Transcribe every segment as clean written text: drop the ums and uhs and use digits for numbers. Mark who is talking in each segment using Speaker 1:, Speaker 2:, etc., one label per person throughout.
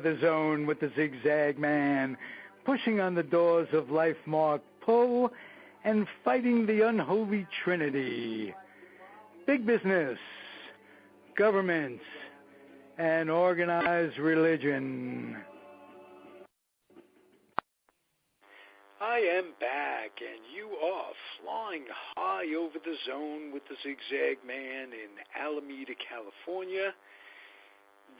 Speaker 1: the zone with the zigzag man, pushing on the doors of life marked pull and fighting the unholy trinity. Big business, government, and organized religion.
Speaker 2: I am back, and you are flying high over the zone with the Zigzag Man in Alameda, California,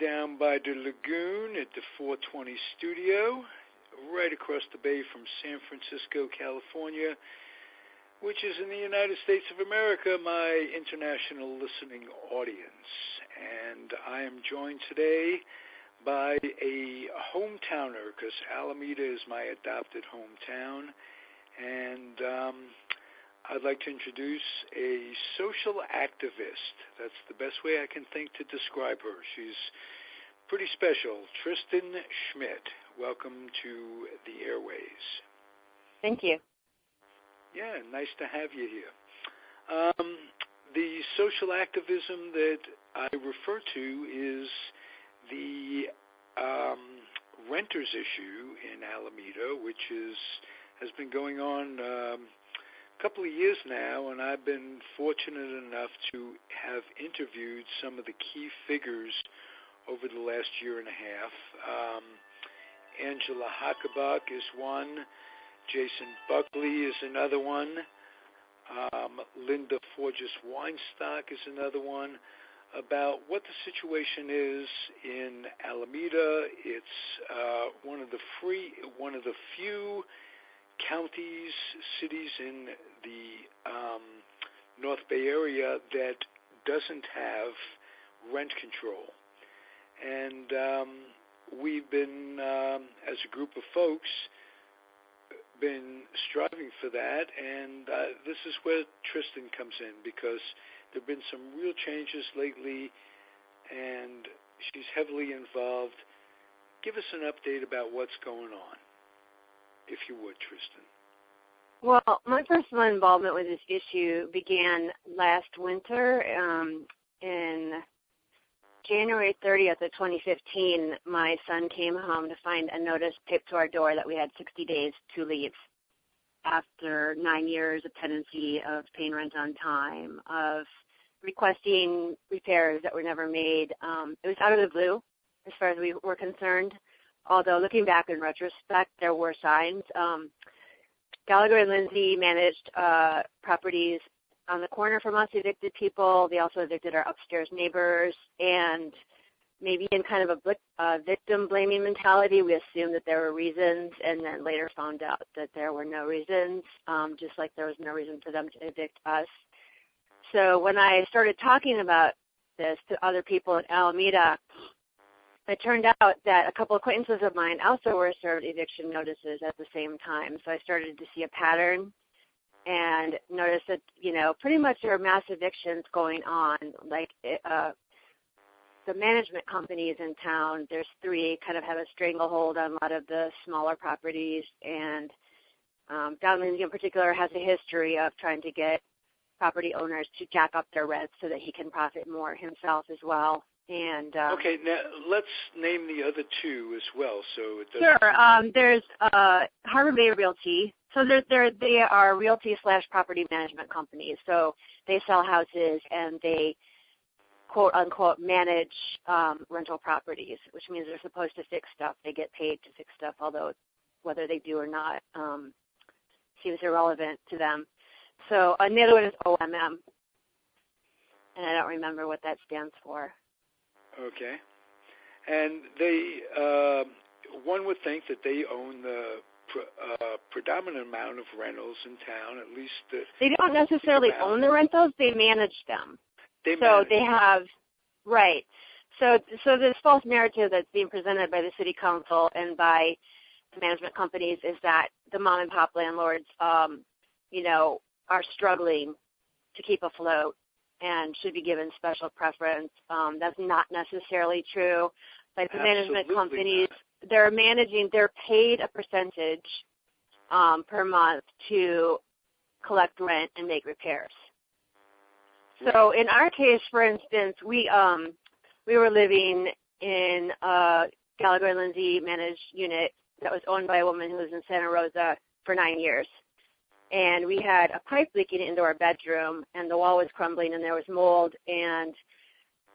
Speaker 2: down by the lagoon at the 420 studio, right across the bay from San Francisco, California, which is in the United States of America, my international listening audience. And I am joined today by a hometowner, because Alameda is my adopted hometown, and I'd like to introduce a social activist. That's the best way I can think to describe her. She's pretty special. Tristen Schmidt, welcome to the airways.
Speaker 3: Thank you.
Speaker 2: Yeah, nice to have you here. The social activism that I refer to is the renters issue in Alameda, which has been going on a couple of years now, and I've been fortunate enough to have interviewed some of the key figures over the last year and a half. Angela Hackenbach is one. Jason Buckley is another one. Linda Forges-Weinstock is another one, about what the situation is in Alameda. It's one of the few counties, cities in the North Bay area that doesn't have rent control. And we've been, as a group of folks, been striving for that, and this is where Tristen comes in, because there have been some real changes lately, and she's heavily involved. Give us an update about what's going on, if you would, Tristen.
Speaker 3: Well, my personal involvement with this issue began last winter. In January 30th of 2015, my son came home to find a notice taped to our door that we had 60 days to leave after 9 years of tenancy, of paying rent on time, of requesting repairs that were never made. It was out of the blue as far as we were concerned, although looking back in retrospect, there were signs. Gallagher and Lindsay managed properties on the corner from us, evicted people. They also evicted our upstairs neighbors, and maybe in kind of a victim-blaming mentality, we assumed that there were reasons, and then later found out that there were no reasons, just like there was no reason for them to evict us. So when I started talking about this to other people in Alameda, it turned out that a couple acquaintances of mine also were served eviction notices at the same time. So I started to see a pattern and noticed that, pretty much there are mass evictions going on. Like the management companies in town, there's 3, kind of have a stranglehold on a lot of the smaller properties. And Don Lindsay in particular has a history of trying to get property owners to jack up their rents so that he can profit more himself as well. And
Speaker 2: okay, now let's name the other 2 as well. So it
Speaker 3: sure. There's Harbor Bay Realty. So they are realty/property management companies. So they sell houses and they, quote unquote, manage rental properties, which means they're supposed to fix stuff. They get paid to fix stuff, although whether they do or not seems irrelevant to them. So the other one is OMM, and I don't remember what that stands for.
Speaker 2: Okay. And they, one would think that they own the predominant amount of rentals in town, at least.
Speaker 3: They don't necessarily own the rentals, they manage them. They have, right. So this false narrative that's being presented by the city council and by the management companies is that the mom and pop landlords, are struggling to keep afloat and should be given special preference. That's not necessarily true. Like the management companies, they're paid a percentage per month to collect rent and make repairs. So in our case, for instance, we were living in a Gallagher and Lindsay managed unit that was owned by a woman who was in Santa Rosa for 9 years. And we had a pipe leaking into our bedroom, and the wall was crumbling, and there was mold. And,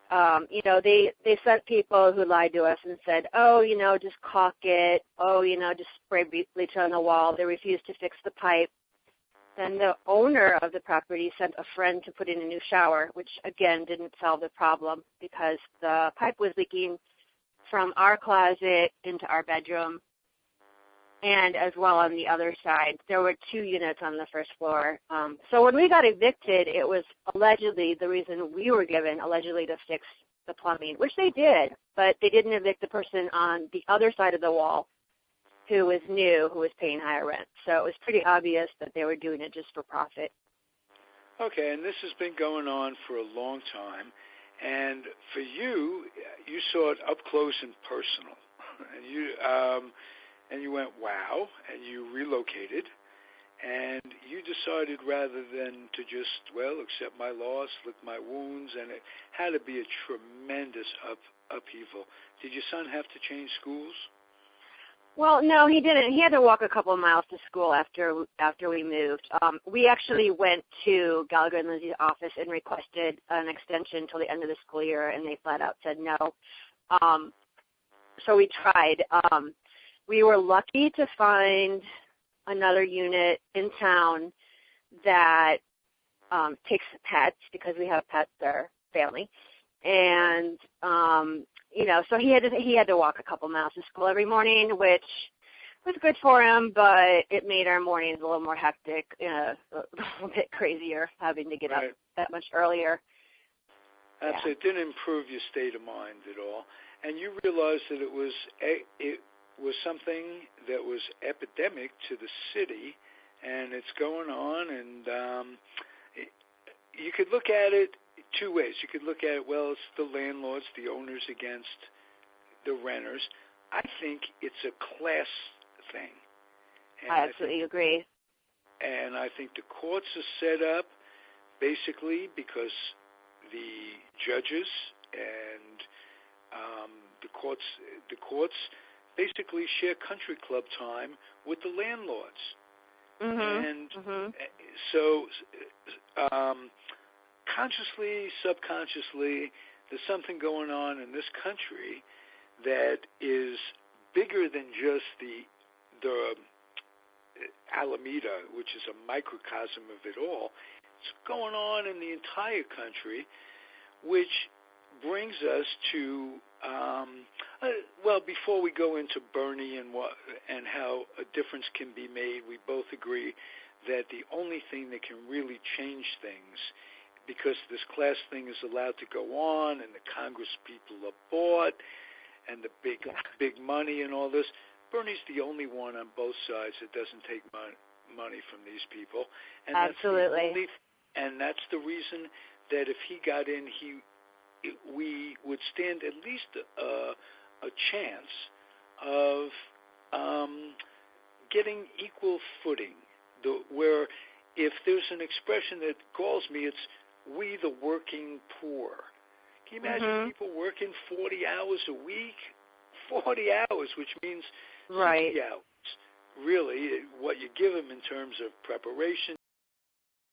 Speaker 3: they sent people who lied to us and said, just caulk it. Just spray bleach on the wall. They refused to fix the pipe. Then the owner of the property sent a friend to put in a new shower, which, again, didn't solve the problem because the pipe was leaking from our closet into our bedroom. And as well on the other side, there were 2 units on the first floor. So when we got evicted, it was allegedly the reason we were given, allegedly to fix the plumbing, which they did, but they didn't evict the person on the other side of the wall who was new, who was paying higher rent. So it was pretty obvious that they were doing it just for profit. Okay, and this has been going on for a long time. And for you, you saw it up close and personal. And you went, wow, and you relocated, and you decided rather than to just, accept my loss, lick my wounds, and it had to be a tremendous upheaval. Did your son have to change schools? Well, no, he didn't. He had to walk a couple of miles to school after we moved. We actually went to Gallagher and Lindsay's office and requested an extension until the end of the school year, and they flat out said no. So we tried. We were lucky to find another unit in town that takes pets because we have pets, our family. And, so he had to walk a couple miles to school every morning, which was good for him, but it made our mornings a little more hectic, a little bit crazier, having to get up that much earlier. Absolutely. It didn't improve your state of mind at all. And you realized that it was something that was epidemic to the city, and it's going on, and you could look at it 2 ways. You could look at it, it's the landlords, the owners against the renters. I think it's a class thing. And I absolutely agree. And I think the courts are set up basically because the judges and the courts basically share country club time with the landlords. Mm-hmm. And so consciously, subconsciously, there's something going on in this country that is bigger than just the Alameda, which is a microcosm of it all. It's going on in the entire country, which brings us to before we go into Bernie and how a difference can be made, we both agree that the only thing that can really change things, because this class thing is allowed to go on and the Congress people are bought and the big money and all this, Bernie's the only one on both sides that doesn't take money from these people. And absolutely. That's the reason that if he got in, we would stand at least a chance of getting equal footing, where if there's an expression that calls me, it's we the working poor. Can you imagine people working 40 hours a week? 40 hours, which means 60 hours. Really, what you give them in terms of preparation,